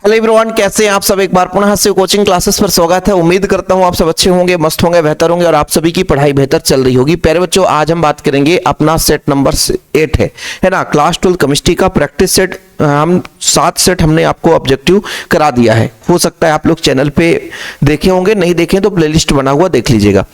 Hello everyone, कैसे हैं आप सब। एक बार पुनः से कोचिंग क्लासेस पर स्वागत है। उम्मीद करता हूं आप सब अच्छे होंगे, मस्त होंगे, बेहतर होंगे और आप सभी की पढ़ाई बेहतर चल रही होगी। प्यारे बच्चों, आज हम बात करेंगे अपना सेट नंबर 8 है ना, क्लास 12 केमिस्ट्री का प्रैक्टिस सेट। हम 7 सेट हमने आपको ऑब्जेक्टिव करा दिया है। हो सकता है आप लोग चैनल पे देखे होंगे, नहीं देखे तो प्लेलिस्ट बना हुआ देख लीजिएगा।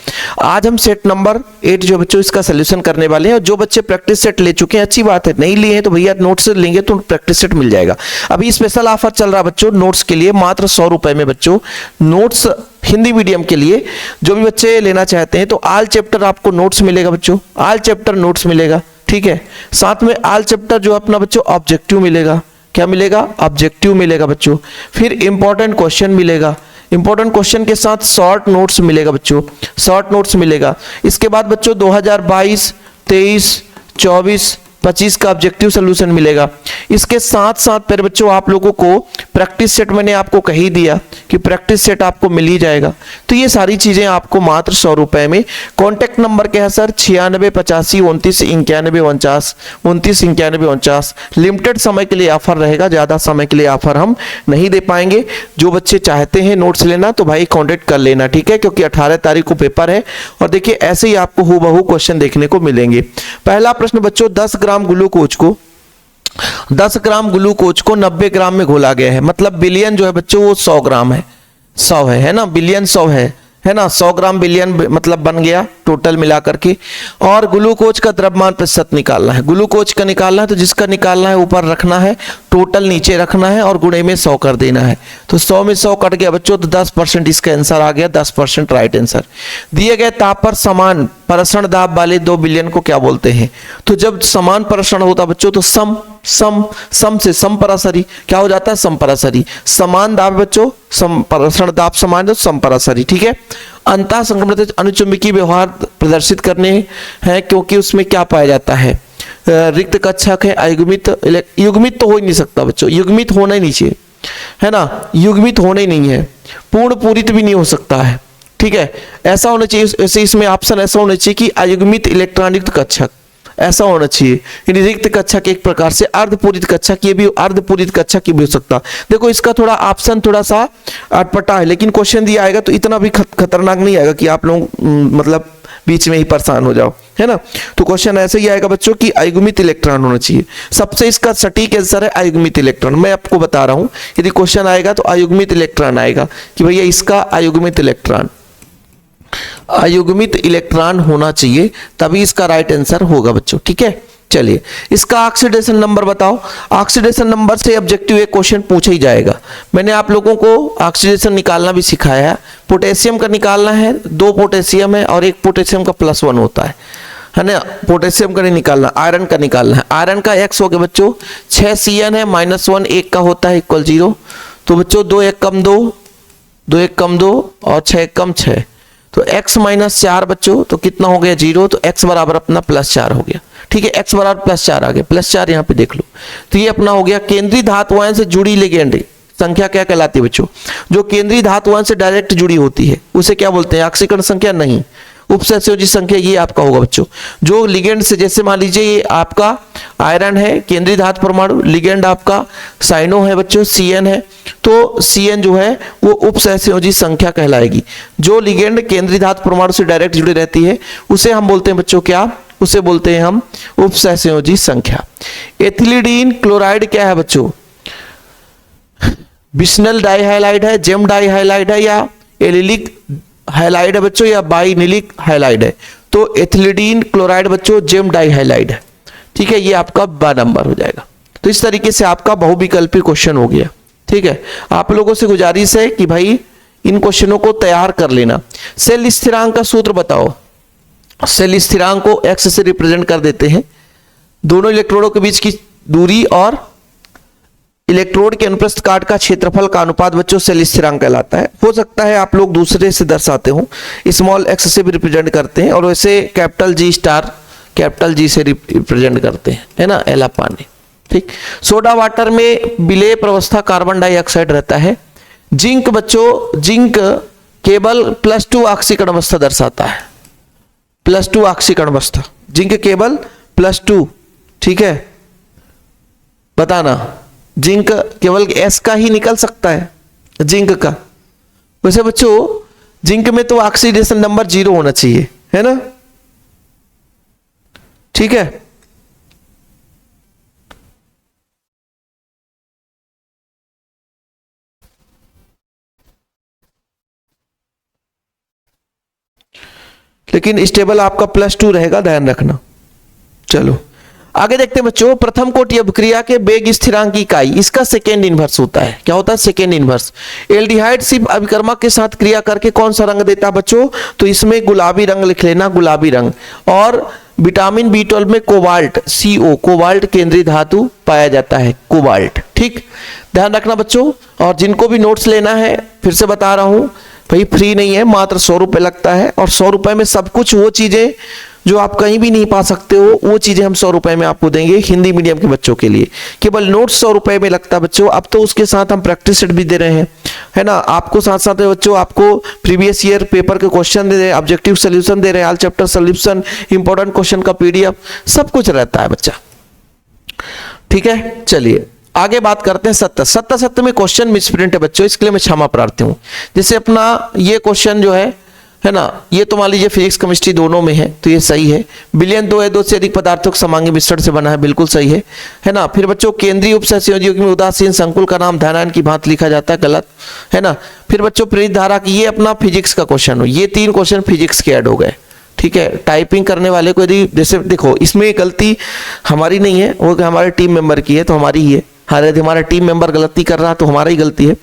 आज हम सेट नंबर 8 जो बच्चों इसका सोल्यूशन करने वाले हैं। और जो बच्चे प्रैक्टिस सेट ले चुके हैं अच्छी बात है, नहीं लिए हैं तो भैया नोट्स लेंगे तो प्रैक्टिस सेट मिल जाएगा। अभी स्पेशल ऑफर चल रहा है बच्चों नोट्स के लिए, मात्र 100 रुपए में बच्चों नोट्स हिंदी मीडियम के लिए जो भी बच्चे लेना चाहते हैं तो ऑल चैप्टर आपको नोट्स मिलेगा बच्चों, ऑल चैप्टर नोट्स मिलेगा, ठीक है। साथ में ऑल चैप्टर जो अपना बच्चों ऑब्जेक्टिव मिलेगा। क्या मिलेगा? ऑब्जेक्टिव मिलेगा बच्चों। फिर इंपॉर्टेंट क्वेश्चन मिलेगा, इंपॉर्टेंट क्वेश्चन के साथ शॉर्ट नोट्स मिलेगा बच्चों, शॉर्ट नोट्स मिलेगा। इसके बाद बच्चों 2022, 23, 24, 25 का ऑब्जेक्टिव सोल्यूशन मिलेगा। इसके साथ साथ फिर बच्चों आप लोगों को प्रैक्टिस सेट, मैंने आपको कह ही दिया कि प्रैक्टिस सेट आपको मिल ही जाएगा। तो ये सारी चीजें आपको मात्र 100 रुपए में। कॉन्टैक्ट नंबर क्या है सर? 96 85 29 91 49 29 91 49। लिमिटेड समय के लिए ऑफर रहेगा, ज्यादा समय के लिए ऑफर हम नहीं दे पाएंगे। जो बच्चे चाहते हैं नोट्स लेना तो भाई कॉन्टेक्ट कर लेना, ठीक है, क्योंकि 18 तारीख को पेपर है। और देखिए ऐसे ही आपको हूबहू क्वेश्चन देखने को मिलेंगे। पहला प्रश्न बच्चों, 10 ग्राम ग्लूकोज को 90 ग्राम में घोला गया है। मतलब बिलियन जो है बच्चों वो 100 ग्राम है, 100 है ना, बिलियन 100 है ना, 100 ग्राम बिलियन मतलब बन गया टोटल मिला करके। और ग्लूकोज का द्रव्यमान प्रतिशत निकालना है, ग्लूकोज का निकालना है तो जिसका निकालना है ऊपर रखना है, टोटल नीचे रखना है और गुणे में 100 कर देना है। तो 100 में 100 कट गया बच्चों तो 10% इसका आंसर आ गया, 10% राइट आंसर। दिए गए ताप पर समान प्रसरण दाब वाले 2 बिलियन को क्या बोलते हैं? तो जब समान प्रसरण होता बच्चों तो सम से समपरासरी क्या हो जाता है? समपरासरी। समान दाब बच्चों, प्रसरण दाब समान तो समपरासरी, ठीक है। अंतः संक्रमित अनुचुंबकीय व्यवहार प्रदर्शित करने हैं क्योंकि उसमें क्या पाया जाता है? रिक्त कक्षक है, अयुग्मित, युग्मित तो हो ही नहीं सकता बच्चों, युग्मित होना ही नहीं चाहिए, है ना, युग्मित होना ही नहीं है, पूर्ण पूरित भी नहीं हो सकता है, ठीक है। ऐसा होना चाहिए, ऐसे इसमें ऑप्शन ऐसा होना चाहिए कि अयुग्मित इलेक्ट्रॉन युक्त कक्षक, ऐसा होना चाहिए। रिक्त कक्षक एक प्रकार से अर्धपूरित कक्षक, ये भी अर्धपूरित कक्षक ही भी हो सकता। देखो इसका थोड़ा ऑप्शन थोड़ा सा अटपटा है, लेकिन क्वेश्चन दिया आएगा तो इतना भी खतरनाक नहीं आएगा कि आप लोग मतलब बीच में ही परेशान हो जाओ, है ना। तो क्वेश्चन ऐसे ही आएगा बच्चों कि अयुग्मित इलेक्ट्रॉन होना चाहिए। सबसे इसका सटीक आंसर है अयुग्मित इलेक्ट्रॉन। मैं आपको बता रहा हूं यदि क्वेश्चन आएगा तो अयुग्मित इलेक्ट्रॉन आएगा कि भैया इसका अयुग्मित इलेक्ट्रॉन होना चाहिए, तभी इसका राइट आंसर होगा बच्चों, ठीक है। चलिए इसका ऑक्सीडेशन नंबर बताओ। ऑक्सीडेशन नंबर से ऑब्जेक्टिव एक क्वेश्चन पूछा ही जाएगा। मैंने आप लोगों को ऑक्सीडेशन निकालना भी सिखाया है। पोटेशियम का निकालना है, 2 पोटेशियम है और 1 पोटेशियम का +1 होता है ना। पोटेशियम का नहीं निकालना, आयरन का निकालना है। आयरन का X हो गया बच्चों, 6 CN है, -1 1 का होता है इक्वल 0। तो बच्चों 2 1 कम 2, 2 1 कम 2 और 6 1 कम 6, तो x -4 बच्चों तो कितना हो गया? 0। तो x बराबर अपना +4 हो गया, ठीक है। x बराबर +4 आ गया, +4 यहाँ पे देख लो। तो ये अपना हो गया केंद्रीय धातुओं से जुड़ी लिगेंड संख्या क्या कहलाती है बच्चों? जो केंद्रीय धातुओं से डायरेक्ट जुड़ी होती है उसे क्या बोलते हैं? ऑक्सीकरण संख्या नहीं, उपसहसंयोजी संख्या ये आपका होगा बच्चों। जो लिगेंड से, जैसे मान लीजिए ये आपका आयरन है, केंद्रीय धातु परमाणु, लिगेंड आपका साइनो है बच्चों, CN है, तो CN जो है वो उपसहसंयोजी संख्या कहलाएगी। जो लिगेंड केंद्रीय धातु परमाणु से डायरेक्ट जुड़ी रहती है उसे हम बोलते हैं बच्चों क्या? उसे बोलते हैं हम उपसहसंयोजी संख्या। एथिलीडीन क्लोराइड क्या है बच्चों? बिस्नल डाइहाइलाइड है, जेम डाइहाइलाइड है या एलिलिक हाइलाइड है बच्चों या बाइनिलिक हाइलाइड है? तो एथिलीडीन क्लोराइड बच्चों जेम डाइहाइलाइड है, ठीक है। ये आपका 12 नंबर हो जाएगा। तो इस तरीके से आपका बहुविकल्पी क्वेश्चन हो गया, ठीक है। आप लोगों से गुजारिश है कि भाई इन क्वेश्चनों को तैयार कर लेना। सेल स्थिरांक का सूत्र बताओ। सेल स्थिरांक को x से रिप्रेजेंट कर देते हैं, दोनों इलेक्ट्रोडों के बीच की दूरी और इलेक्ट्रोड के अनुप्रस्थ काट का क्षेत्रफल का अनुपात बच्चों सेल स्थिरांक कहलाता है। हो सकता है आप लोग दूसरे से दर्शाते हो, स्मॉल x से भी रिप्रेजेंट करते हैं और वैसे कैपिटल G से रिप्रेजेंट करते हैं, है ना, एला पानी, ठीक। सोडा वाटर में विलेप अवस्था कार्बन डाइऑक्साइड रहता है। जिंक बच्चों, जिंक केवल +2 ऑक्सीकरण अवस्था दर्शाता है, +2 ऑक्सीकरण अवस्था, जिंक केवल +2, ठीक है, बताना। जिंक केवल एस का ही निकल सकता है, जिंक का। वैसे बच्चों जिंक में तो ऑक्सीडेशन नंबर 0 होना चाहिए, है ना, ठीक है। लेकिन स्टेबल आपका +2 रहेगा, ध्यान रखना। चलो आगे देखते हैं बच्चों, प्रथम कोटि अभिक्रिया के वेग स्थिरांक की इकाई, इसका सेकेंड इनवर्स होता है। क्या होता है? Second inverse. एल्डिहाइड सिर्फ अभिकर्मक के साथ क्रिया करके कौन सा रंग देता है बच्चों? तो इसमें गुलाबी रंग लिख लेना, गुलाबी रंग। और विटामिन B12 में कोबाल्ट, CO, कोबाल्ट केंद्रीय धातु पाया जाता है, कोबाल्ट। ठीक, ध्यान रखना बच्चों। और जिनको भी नोट्स लेना है, फिर से बता रहा हूं भाई, फ्री नहीं है, मात्र 100 रुपए लगता है। और 100 रुपए में सब कुछ, वो चीजें जो आप कहीं भी नहीं पा सकते हो, वो चीजें हम 100 रुपए में आपको देंगे हिंदी मीडियम के बच्चों के लिए। केवल नोट्स 100 रुपए में लगता है बच्चों। अब तो उसके साथ हम प्रैक्टिस सेट भी दे रहे हैं, है ना। आपको साथ साथ बच्चों आपको प्रीवियस ईयर पेपर के क्वेश्चन दे रहे हैं, ऑब्जेक्टिव सोल्यूशन दे रहे हैं, all chapter solution, important question का PDF, सब कुछ रहता है बच्चा। ठीक है, चलिए आगे बात करते हैं। सत्य में क्वेश्चन मिसप्रिंट है बच्चों, इसके लिए मैं क्षमा प्रार्थी हूं। जैसे अपना ये क्वेश्चन जो है ना, ये तो मान लीजिए फिजिक्स केमिस्ट्री दोनों में है, तो ये सही है। विलयन 2 है, 2 से अधिक पदार्थों के समांगी मिश्रण से बना है, बिल्कुल सही है ना। फिर बच्चों केंद्रीय उपसंयोजक में उदासीन संकुल का नाम धनायन की भांति लिखा जाता है, गलत, है ना। फिर बच्चों प्रेरित धारा की, ये अपना फिजिक्स का क्वेश्चन हो, ये 3 क्वेश्चन फिजिक्स के ऐड हो गए। ठीक है, टाइपिंग करने वाले को यदि, जैसे देखो इसमें गलती हमारी नहीं है, वो हमारे टीम मेंबर की है, तो हमारी ही है। यदि हमारा टीम मेंबर गलती कर रहा है तो हमारा ही गलती है।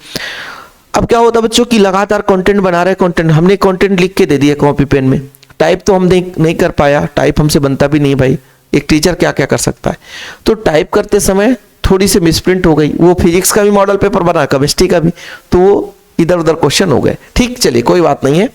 अब क्या होता है बच्चों कि लगातार कंटेंट बना रहे, कंटेंट हमने कंटेंट लिख के दे दिया कॉपी पेन में, टाइप तो हम नहीं कर पाया, टाइप हमसे बनता भी नहीं भाई, एक टीचर क्या क्या कर सकता है। तो टाइप करते समय थोड़ी सी मिसप्रिंट हो गई, वो फिजिक्स का भी मॉडल पेपर बना, केमिस्ट्री का भी, तो वो इधर उधर क्वेश्चन हो गए। ठीक, चलिए कोई बात नहीं है।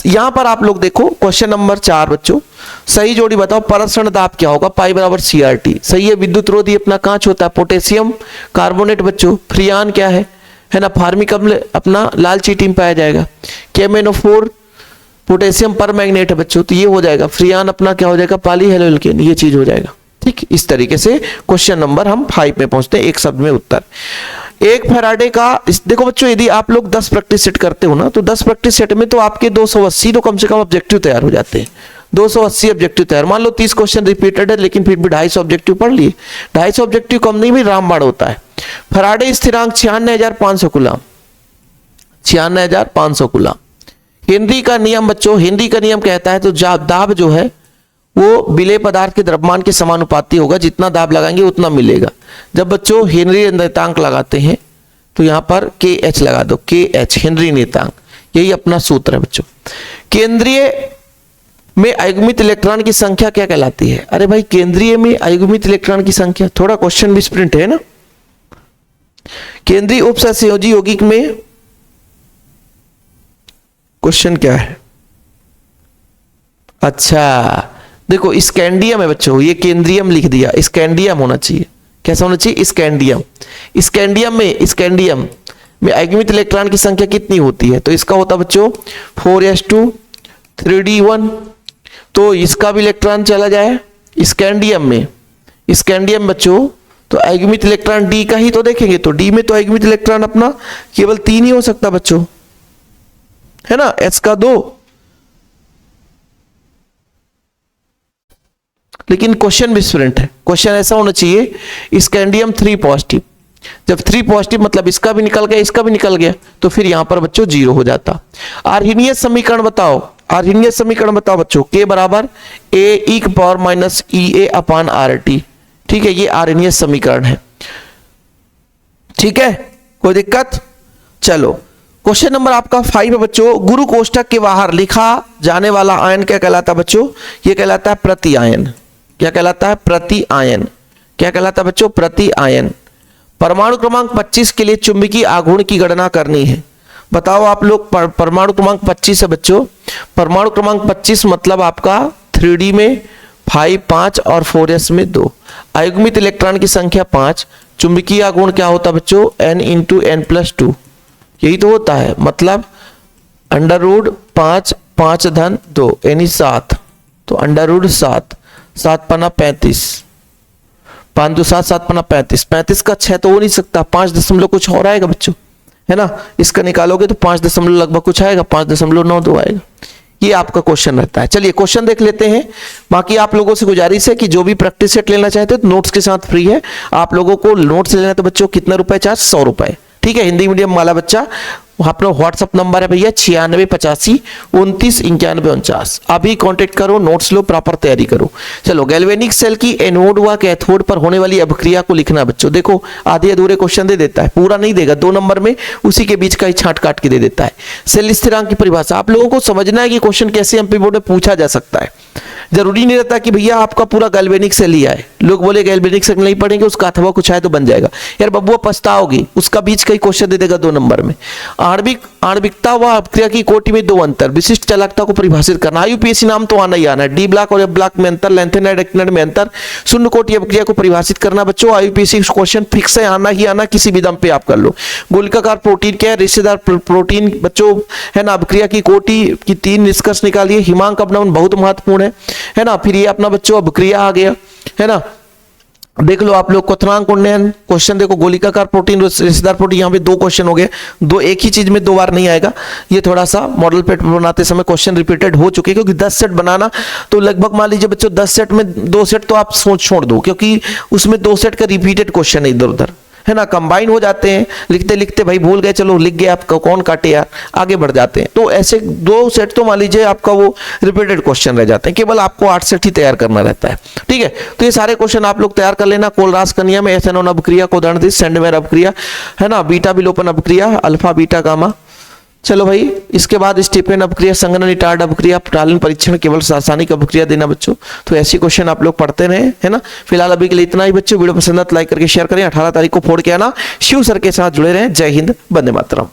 यहां पर आप लोग देखो क्वेश्चन नंबर 4 बच्चों, सही जोड़ी बताओ, परस्पर दाब क्या होगा? पाई बराबर CRT। सही है। विद्युत रोधी अपना कांच होता है, पोटेशियम कार्बोनेट बच्चों। फ्रियान क्या है ना, फार्मिक अम्ल अपना लाल चींटी में पाया जाएगा। KMnO4 पोटेशियम पर मैग्नेट है बच्चों, तो ये हो जाएगा। फ्रियान अपना क्या हो जाएगा? पॉलीहेलोल्केन, ये चीज हो जाएगा। ठीक, इस तरीके से क्वेश्चन नंबर हम 5 में पहुंचते हैं, एक शब्द में उत्तर। एक फैराडे का, देखो बच्चों यदि आप लोग 10 प्रैक्टिस सेट करते हो ना, तो 10 प्रैक्टिस सेट में तो आपके 280 तो कम से कम ऑब्जेक्टिव तैयार हो जाते हैं। 280 ऑब्जेक्टिव तैयार। मान लो 30 क्वेश्चन रिपीटेड है, लेकिन फिर भी 250 ऑब्जेक्टिव पढ़ लिए। 250 ऑब्जेक्टिव कम नहीं भी, रामबाण होता है। फैराडे स्थिरांक 96,500 कूलम, 96,500 कूलम। हेनरी का नियम बच्चों, हेनरी का नियम कहता है तो दाब जो है वो विलेय पदार्थ के द्रव्यमान के समानुपाती होगा, जितना दाब लगाएंगे उतना मिलेगा। जब बच्चों हेनरी नियतांक लगाते हैं तो यहां पर KH लगा दो, KH हेनरी नियतांक, यही अपना सूत्र है बच्चों। केंद्रीय में अयुग्मित इलेक्ट्रॉन की संख्या क्या कहलाती है? अरे भाई केंद्रीय में अयुग्मित इलेक्ट्रॉन की संख्या, थोड़ा क्वेश्चन मिसप्रिंट है ना। केंद्रीय उपसंयोजी यौगिक में क्वेश्चन क्या है? अच्छा देखो स्कैंडियम है बच्चों, ये केंद्रियम लिख दिया, स्कैंडियम होना चाहिए। कैसा होना चाहिए? स्कैंडियम। स्कैंडियम में अयुग्मित इलेक्ट्रॉन की संख्या कितनी होती है? तो इसका होता बच्चों 4s2 3d1, तो इसका भी इलेक्ट्रॉन चला जाए स्कैंडियम में। स्कैंडियम बच्चों तो अयुग्मित इलेक्ट्रॉन D का ही तो देखेंगे, तो D में तो अयुग्मित इलेक्ट्रॉन अपना केवल 3 ही हो सकता बच्चों, है ना, H का 2। लेकिन क्वेश्चन मिसप्रिंट है। क्वेश्चन ऐसा होना चाहिए स्कैंडियम 3 पॉजिटिव। जब 3 पॉजिटिव मतलब इसका भी निकल गया, इसका भी निकल गया, तो फिर यहां पर बच्चों 0 हो जाता। आर्हीनियस समीकरण बताओ, आर्हीनियस समीकरण बताओ बच्चों। K बराबर AE⁻⁻ ठीक है, ये आर्हीनियस समीकरण है। ठीक है, कोई दिक्कत? चलो क्वेश्चन नंबर आपका 5 है बच्चों। गुरु कोष्ठक के बाहर लिखा जाने वाला आयन क्या कहलाता है बच्चों? ये कहलाता है प्रति आयन। क्या कहलाता है? प्रति आयन। क्या कहलाता है बच्चों? प्रति आयन। परमाणु क्रमांक 25 के लिए चुंबकीय आघूर्ण की गणना करनी है। बताओ आप लोग, परमाणु क्रमांक 25 है बच्चों। परमाणु क्रमांक 25 मतलब आपका 3D में 5 5 और 4s में 2। अयुग्मित इलेक्ट्रॉन की संख्या 5। चुंबकीय आघूर्ण क्या होता है बच्चों? n × n+2, यही तो होता है। मतलब √5 5 धन 2 यानी 7, तो √7, 7 पना 35, 5 2 7 7 पन्ना 35, 35 का 6 तो हो नहीं सकता, 5 दशमलव कुछ और आएगा बच्चों, है ना। इसका निकालोगे तो 5 दशमलव लगभग कुछ आएगा, 5.92 आएगा। ये आपका क्वेश्चन रहता है। चलिए क्वेश्चन देख लेते हैं। बाकी आप लोगों से गुजारिश है कि जो भी प्रैक्टिस सेट लेना चाहते हो तो नोट्स के साथ फ्री है। आप लोगों को नोट्स लेना है तो बच्चों कितना रुपए चार्ज, 100 रुपए, ठीक है। हिंदी मीडियम वाला बच्चा, अपना व्हाट्सअप नंबर है भैया 9685299149। अभी कांटेक्ट करो, नोट्स लो, प्रॉपर तैयारी करो। चलो, गैल्वेनिक सेल की एनोड व कैथोड पर होने वाली अभिक्रिया को लिखना बच्चों। देखो आधे अधूरे क्वेश्चन दे देता है, पूरा नहीं देगा, 2 नंबर में उसी के बीच का ही छांट काट के दे देता है। सेल स्थिरांक की परिभाषा आप लोगों को समझना है कि क्वेश्चन कैसे एमपी बोर्ड में पूछा जा सकता है। जरूरी नहीं रहता कि भैया आपका पूरा गैल्वेनिक सेल ही आए। लोग बोले गैल्वेनिक सेल नहीं पढ़ेंगे, उसका अथवा कुछ आए तो बन जाएगा। यार बबुआ पछताओगी, उसका बीच का ही क्वेश्चन दे देगा 2 नंबर में। आणविकता व अपक्रिया की कोटि में 2 अंतर, विशिष्ट चालकता को परिभाषित करना। आईयूपीएसी नाम तो आना ही आना है। डी ब्लॉक और एफ ब्लॉक में अंतर, लैंथेनाइड एक्टिनाइड में अंतर, शून्य कोटि अपक्रिया को परिभाषित करना बच्चों। आईयूपीएसी क्वेश्चन फिक्स है, आना ही आना, किसी भी दम पे आप कर लो। गोलिकाकार प्रोटीन क्या है, रिश्तेदार प्रोटीन बच्चों, है ना। अपक्रिया की कोटि की 3 निष्कर्ष निकालिए। हिमांक अपनावन बहुत महत्वपूर्ण है ना। फिर ये अपना बच्चों अभिक्रिया आ गया, है ना। देख लो आप लोग क्वथनांक उन्नयन क्वेश्चन देखो, गोलिकाकार प्रोटीन, रिश्तेदार प्रोटीन, यहाँ पे 2 क्वेश्चन हो गए। 2 एक ही चीज में 2 बार नहीं आएगा। ये थोड़ा सा मॉडल पेपर बनाते समय क्वेश्चन रिपीटेड हो चुके, क्योंकि 10 सेट बनाना तो लगभग मान लीजिए बच्चों 10 सेट में 2 सेट तो आप सोच छोड़ दो, क्योंकि उसमें 2 सेट का रिपीटेड क्वेश्चन है इधर उधर, है ना। कंबाइन हो जाते हैं, लिखते लिखते भाई भूल गए, चलो लिख गए, आपका कौन काटे यार, आगे बढ़ जाते हैं। तो ऐसे 2 सेट तो मान लीजिए आपका वो रिपीटेड क्वेश्चन रह जाते हैं, केवल आपको 8 सेट ही तैयार करना रहता है, ठीक है। तो ये सारे क्वेश्चन आप लोग तैयार कर लेना। कोलरास कनिया में एथेनॉन अभिक्रिया को उदाहरण दी, सेंडमेयर अभिक्रिया, है ना, बीटा विलोपन अभिक्रिया, अल्फा बीटा गामा। चलो भाई, इसके बाद स्टीफन अभिक्रिया, संघनन रिटार्ड अभिक्रिया, प्रालीन परीक्षण, केवल रासायनिक अभिक्रिया देना बच्चों। तो ऐसे क्वेश्चन आप लोग पढ़ते रहे, है ना। फिलहाल अभी के लिए इतना ही बच्चों। वीडियो पसंद आए तो लाइक करके शेयर करें। 18 तारीख को फोड़ के आना। शिव सर के साथ जुड़े रहें। जय हिंद, वंदे मातरम।